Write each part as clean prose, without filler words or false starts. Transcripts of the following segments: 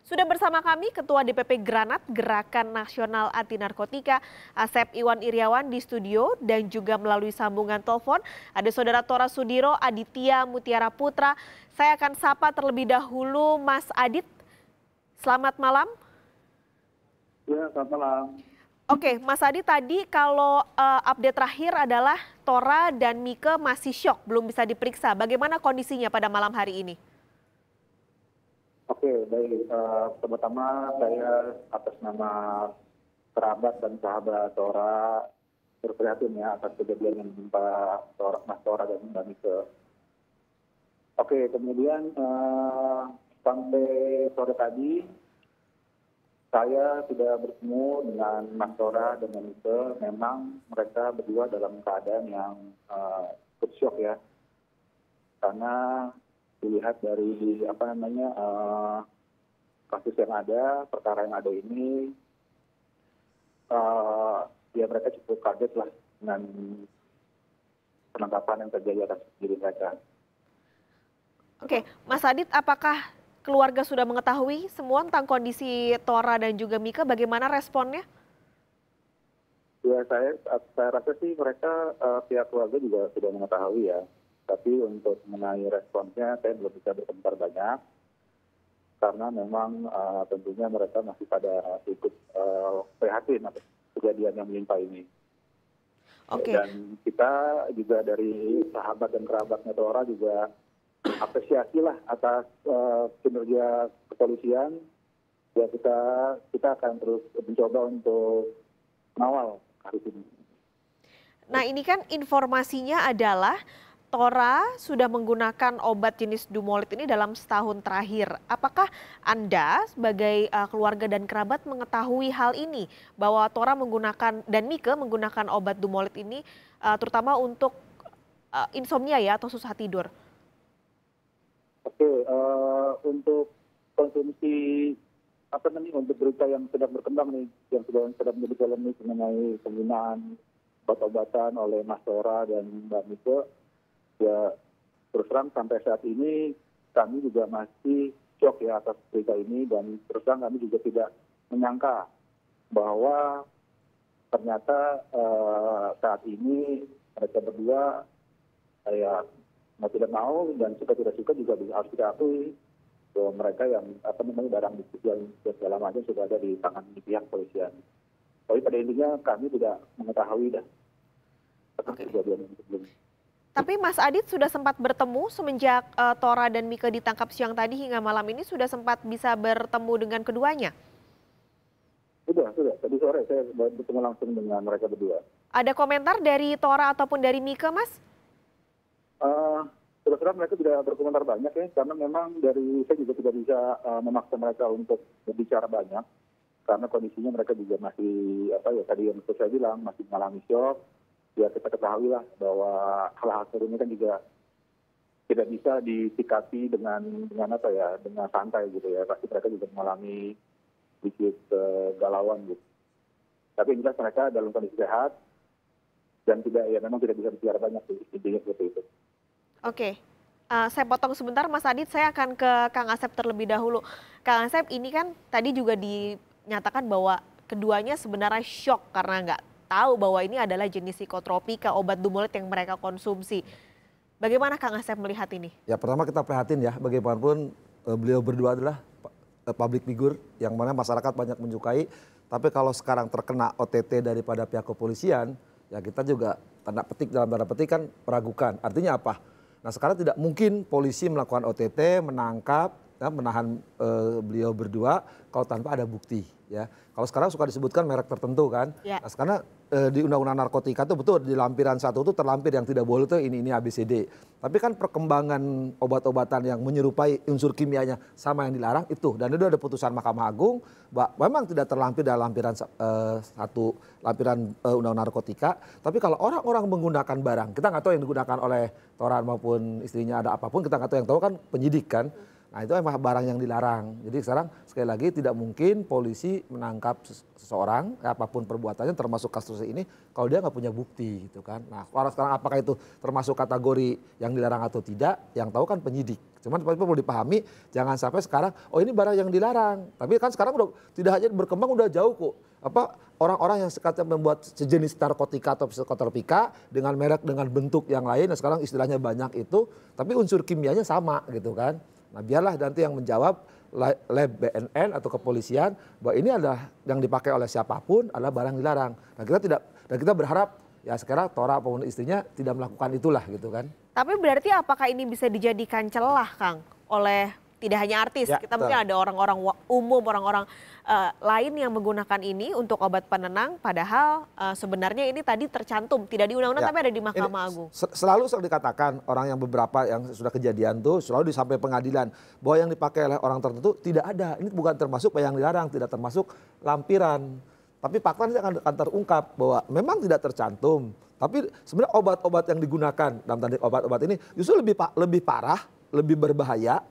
Sudah bersama kami Ketua DPP Granat Gerakan Nasional Anti Narkotika Asep Iwan Iriawan di studio dan juga melalui sambungan telepon ada Saudara Tora Sudiro Aditya Mutiara Putra. Saya akan sapa terlebih dahulu Mas Adit. Selamat malam. Ya, selamat malam. Oke, Mas Adit, tadi kalau update terakhir adalah Tora dan Mike masih syok, belum bisa diperiksa. Bagaimana kondisinya pada malam hari ini? Oke, baik. Pertama saya atas nama kerabat dan sahabat Tora berprihatin ya atas kejadian yang menimpa Mas Tora dan Mbak Mike. Oke, kemudian sampai sore tadi saya sudah bertemu dengan Mas Tora dan Mbak Mike. Memang mereka berdua dalam keadaan yang cukup syok ya, karena dilihat dari kasus yang ada, perkara yang ada ini, ya mereka cukup kaget lah dengan penangkapan yang terjadi atas diri mereka. Oke, Mas Adit, apakah keluarga sudah mengetahui semua tentang kondisi Tora dan juga Mike? Bagaimana responnya? Ya, saya rasa sih mereka pihak keluarga juga sudah mengetahui ya. Tapi untuk mengenai responsnya saya belum bisa berkomentar banyak. Karena memang tentunya mereka masih pada ikut prihatin atas kejadian yang menimpa ini. Oke. Dan kita juga dari sahabat dan kerabatnya Tora juga apresiasi lah atas kinerja kepolisian. Ya kita akan terus mencoba untuk mengawal kasus ini. Nah, ini kan informasinya adalah Tora sudah menggunakan obat jenis Dumolit ini dalam setahun terakhir. Apakah Anda sebagai keluarga dan kerabat mengetahui hal ini? Bahwa Tora menggunakan dan Mike menggunakan obat Dumolit ini terutama untuk insomnia ya atau susah tidur? Oke, untuk konsumsi untuk berita yang sedang berkembang nih, yang sedang menjadi polemik mengenai penggunaan obat-obatan oleh Mas Tora dan Mbak Mike, ya terus terang sampai saat ini kami juga masih shock ya atas berita ini, dan terus terang kami juga tidak menyangka bahwa ternyata saat ini mereka berdua ya mau tidak mau dan suka tidak suka juga harus kita akui bahwa mereka yang barang bukti dan segala macam sudah ada di tangan pihak polisian. Tapi pada intinya kami tidak mengetahui atas kejadian ini sebelumnya. Tapi Mas Adit sudah sempat bertemu semenjak Tora dan Mike ditangkap siang tadi hingga malam ini, sudah sempat bisa bertemu dengan keduanya? Sudah. Tadi sore saya bertemu langsung dengan mereka berdua. Ada komentar dari Tora ataupun dari Mike, Mas? Terus terang mereka tidak berkomentar banyak ya, karena memang dari saya juga tidak bisa memaksa mereka untuk berbicara banyak, karena kondisinya mereka juga masih tadi yang saya bilang masih mengalami shock. Ya kita ketahui lah bahwa hal-hal seperti ini kan juga tidak bisa disikapi dengan santai gitu ya. Pasti mereka juga mengalami sedikit galauan gitu. Tapi yang jelas mereka dalam kondisi sehat dan memang tidak bisa bicara banyak sih, intinya seperti itu. Oke. Saya potong sebentar Mas Adit, saya akan ke Kang Asep terlebih dahulu. Kang Asep, ini kan tadi juga dinyatakan bahwa keduanya sebenarnya shock karena nggak tahu bahwa ini adalah jenis psikotropika, obat Dumolit yang mereka konsumsi. Bagaimana Kang Asep melihat ini? Ya pertama kita prihatin ya, bagaimanapun beliau berdua adalah public figure yang mana masyarakat banyak menyukai. Tapi kalau sekarang terkena OTT daripada pihak kepolisian, ya kita juga tanda petik kan meragukan. Artinya apa? Nah sekarang tidak mungkin polisi melakukan OTT, menangkap, menahan beliau berdua kalau tanpa ada bukti. Ya, kalau sekarang suka disebutkan merek tertentu kan, ya. Nah, karena di Undang-Undang Narkotika itu betul di lampiran 1 itu terlampir yang tidak boleh itu ini ABCD. Tapi kan perkembangan obat-obatan yang menyerupai unsur kimianya sama yang dilarang itu, dan itu ada putusan Mahkamah Agung bahwa memang tidak terlampir dalam lampiran 1 lampiran Undang-Undang Narkotika. Tapi kalau orang-orang menggunakan barang, kita nggak tahu yang digunakan oleh Tora maupun istrinya ada apapun, kita nggak tahu, yang tahu kan penyidik kan. Nah itu emang barang yang dilarang. Jadi sekarang sekali lagi tidak mungkin polisi menangkap seseorang, apapun perbuatannya termasuk kasus ini, kalau dia nggak punya bukti gitu kan. Nah sekarang apakah itu termasuk kategori yang dilarang atau tidak, yang tahu kan penyidik. Cuman perlu dipahami, jangan sampai sekarang, oh ini barang yang dilarang. Tapi kan sekarang udah tidak hanya berkembang, udah jauh kok. Orang-orang yang sekatnya membuat sejenis narkotika atau psikotropika dengan merek, dengan bentuk yang lain, nah sekarang istilahnya banyak itu, tapi unsur kimianya sama gitu kan. Nah biarlah nanti yang menjawab lab BNN atau kepolisian bahwa ini adalah yang dipakai oleh siapapun adalah barang dilarang. Dan kita berharap ya sekarang Tora maupun istrinya tidak melakukan itulah gitu kan. Tapi berarti apakah ini bisa dijadikan celah, Kang, oleh tidak hanya artis, Ya, kita mungkin ada orang-orang umum, orang-orang lain yang menggunakan ini untuk obat penenang, padahal sebenarnya ini tadi tercantum, tidak di undang-undang tapi ada di Mahkamah Agung. Selalu dikatakan orang yang beberapa yang sudah kejadian tuh selalu disampai pengadilan bahwa yang dipakai oleh orang tertentu tidak ada. Ini bukan termasuk yang dilarang, tidak termasuk lampiran. Tapi fakta nanti akan terungkap bahwa memang tidak tercantum. Tapi sebenarnya obat-obat yang digunakan dalam tanda obat-obat ini justru lebih parah, lebih berbahaya,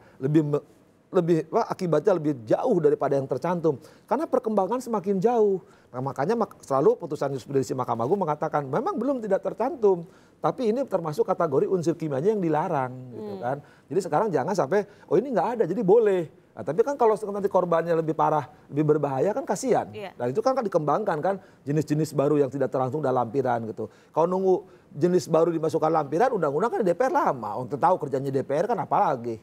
akibatnya lebih jauh daripada yang tercantum. Karena perkembangan semakin jauh. Nah, makanya selalu putusan jurisprudensi Mahkamah Agung mengatakan memang belum tidak tercantum, tapi ini termasuk kategori unsur kimianya yang dilarang, gitu kan. Jadi sekarang jangan sampai oh ini nggak ada, jadi boleh. Nah, tapi kan kalau nanti korbannya lebih parah, lebih berbahaya kan kasihan. Iya. Dan itu kan dikembangkan kan jenis-jenis baru yang tidak terlangsung dalam lampiran gitu. Kalau nunggu jenis baru dimasukkan lampiran, undang-undang kan di DPR lama. Untuk tahu kerjanya DPR kan apalagi.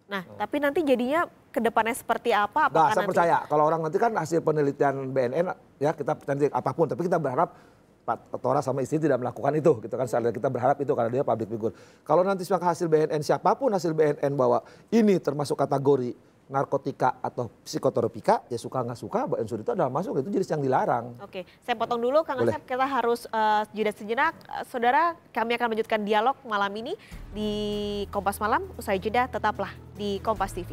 Nah, tapi nanti jadinya ke depannya seperti apa? Nah, saya percaya kalau orang nanti kan hasil penelitian BNN ya kita nanti apapun, tapi kita berharap Pak Tora sama istri tidak melakukan itu gitu kan. Kita berharap itu karena dia public figure. Kalau nanti hasil BNN siapapun hasil BNN bahwa ini termasuk kategori narkotika atau psikotropika, ya suka nggak suka, unsur itu adalah masuk, itu jenis yang dilarang. Oke, saya potong dulu Kang Asep, kita harus jeda sejenak. Saudara, kami akan melanjutkan dialog malam ini di Kompas Malam. Usai jeda, tetaplah di Kompas TV.